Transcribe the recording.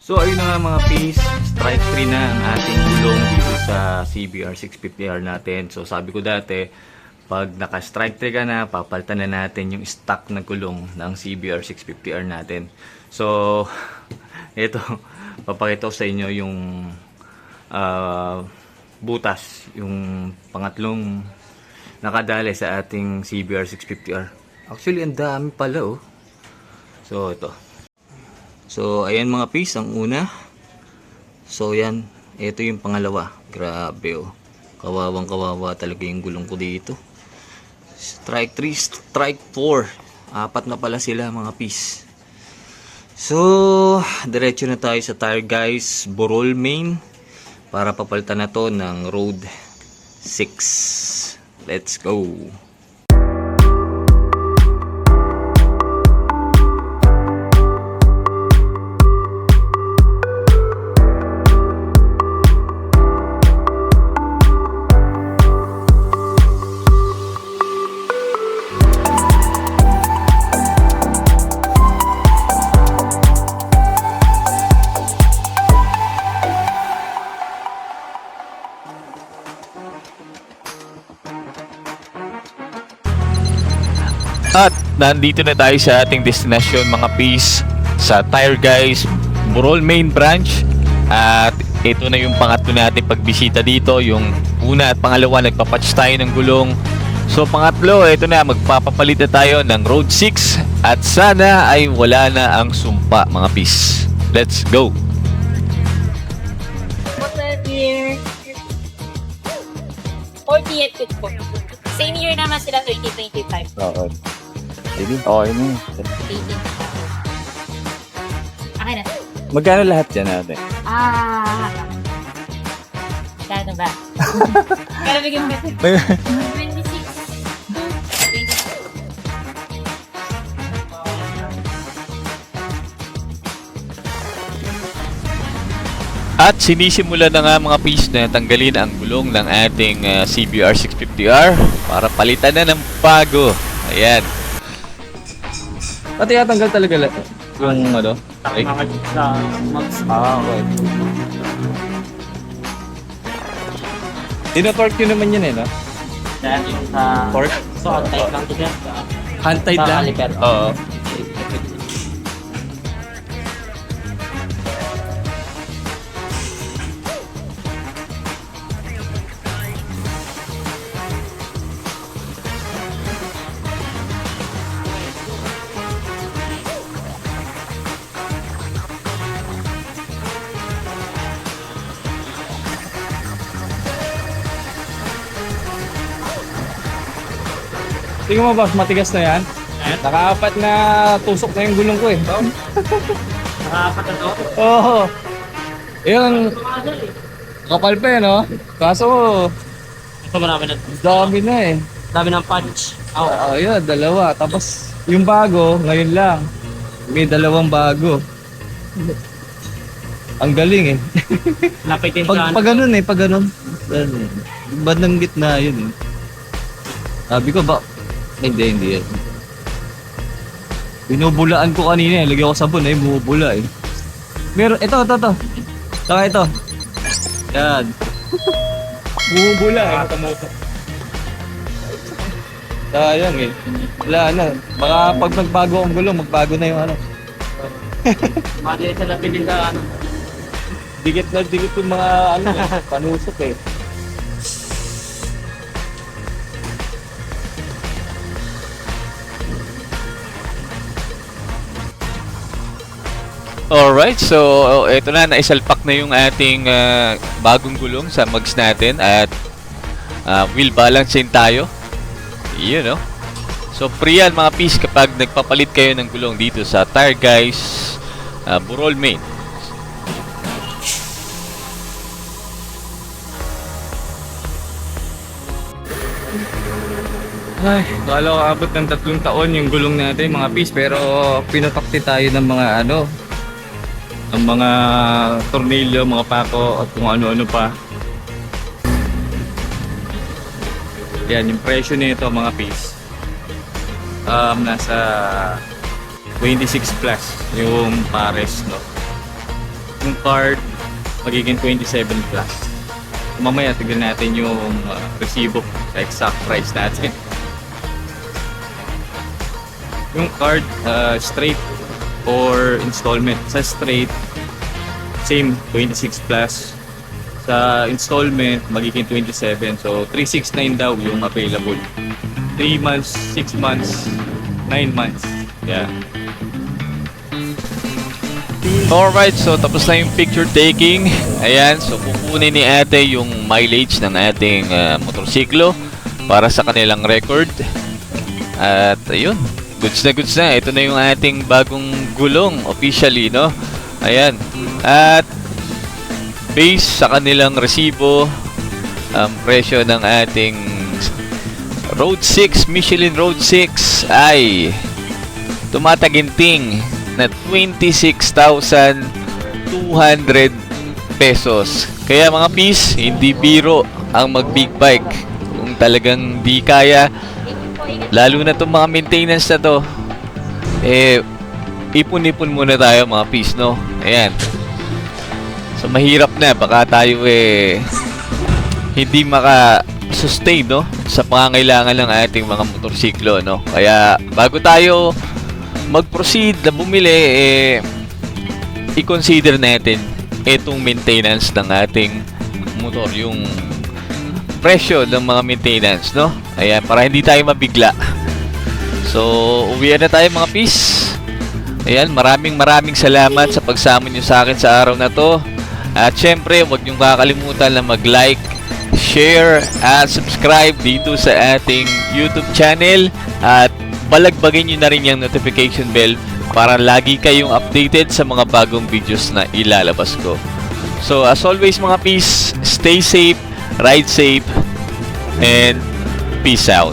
So ayun na nga mga piece, strike 3 na ang ating gulong dito sa CBR 650R natin. So sabi ko dati, pag naka-strike 3 ka na, papalitan na natin yung stock na gulong ng CBR 650R natin. So ito, papakita ko sa inyo yung butas, yung pangatlong nakadali sa ating CBR 650R. Actually, ang dami pala oh. So ito. So, ayan mga piece, ang una. So, yan. Ito yung pangalawa. Grabe, oh. Kawawang kawawa talaga yung gulong ko dito. Strike 3, strike 4. Apat na pala sila mga piece. So, diretso na tayo sa tire guys. Burol main. Para papalitan na to ng road 6. Let's go. At nandito na tayo sa ating destination mga piece, sa Tire Guys Burol Main Branch. At ito na yung pangatlo natin pagbisita dito. Yung una at pangalawa nagpapatch tayo ng gulong. So pangatlo, ito na, magpapapalit na tayo ng Road 6. At sana ay wala na ang sumpa mga piece. Let's go! Year 40th week po. Same year naman sila, 2025. Oo. Sige, okay na yun. 18. Okay na. Magkano lahat dyan natin? Kano ba? Kano bigyan mo? 26. 26. At sinisimula na nga mga piece na tanggalin ang gulong ng ating CBR 650R para palitan na ng bago. Ayan. Pati tanggal talaga yung ano? Okay. Okay. Tino-torque yun naman yun eh, no? Dahil yung sa... Torque? So, type lang ito dyan. Hand-tied Sa lang? caliper. Oo. Tingnan mo boss, matigas na yan. Nakaapat na tusok na yung gulong ko eh. Nakaapat na ito. Oo. Yung kapal pa eh, no? Kaso, Ito marami na. dami na eh. Dami ng punch. Oh. Yun, dalawa. Tapos, yung bago, ngayon lang. May dalawang bago. Ang galing eh. Lapitin Pag ganun eh, pag ganun. Bandang gitna yun eh. Sabi ko ba, hindi yan. Binubulaan ko kanina eh. Lagyan ko sabon eh, bumubula eh. Meron, ito. Saka ito. Yan. Bumubula eh. Sayang eh. Wala na. Baka pag nagbago ang gulong, magbago na yung ano. Mali sa lapitin ka ano. Dikit na dikit yung mga ano eh, panusok eh. Alright, so ito na, naisalpak na yung ating bagong gulong sa mugs natin at wheel balancing tayo. Yun, no? So, free yan mga piece kapag nagpapalit kayo ng gulong dito sa Tire Guys Burol Main. Ay, kala ko abot ng 3 taon yung gulong natin mga piece, pero pinatakti tayo ng mga ano, ng mga tornilyo, mga pako at kung ano-ano pa. Yan, yung presyo nito mga piece. Nasa 26 plus yung pares, no? yung card, magiging 27 plus. Mamaya, tignan natin yung resibo sa exact price natin. Yung card, straight or installment. Sa straight, same, 26 plus. Sa installment, magiging 27. So, 369 daw yung available. 3 months, 6 months, 9 months. Yeah. Alright, so tapos na yung picture taking. Ayan, so kukunin ni ate yung mileage ng ating motorsiklo para sa kanilang record. At ayun, goods na. Ito na yung ating bagong gulong officially, no? Ayan. At based sa kanilang resibo, ang presyo ng ating Road 6, Michelin Road 6 ay tumataginting na 26,200 pesos. Kaya mga pis, hindi biro ang mag big bike. Kung talagang di kaya, lalo na itong mga maintenance na to, ipon-ipon muna tayo mga pis, no? Ayan. So mahirap na, baka tayo hindi maka-sustain, no? Sa pangangailangan ng ating mga motorsiklo, no? Kaya bago tayo mag-proceed na bumili, i-consider natin itong maintenance ng ating motor, yung presyo ng mga maintenance, no? Ayan, para hindi tayo mabigla. So, uwian na tayo mga pis. Ayan, maraming salamat sa pagsama nyo sa akin sa araw na to. At syempre, huwag nyo kakalimutan na mag-like, share, at subscribe dito sa ating YouTube channel. At balagbagin nyo na rin yung notification bell para lagi kayong updated sa mga bagong videos na ilalabas ko. So as always mga peace, stay safe, ride safe, and peace out.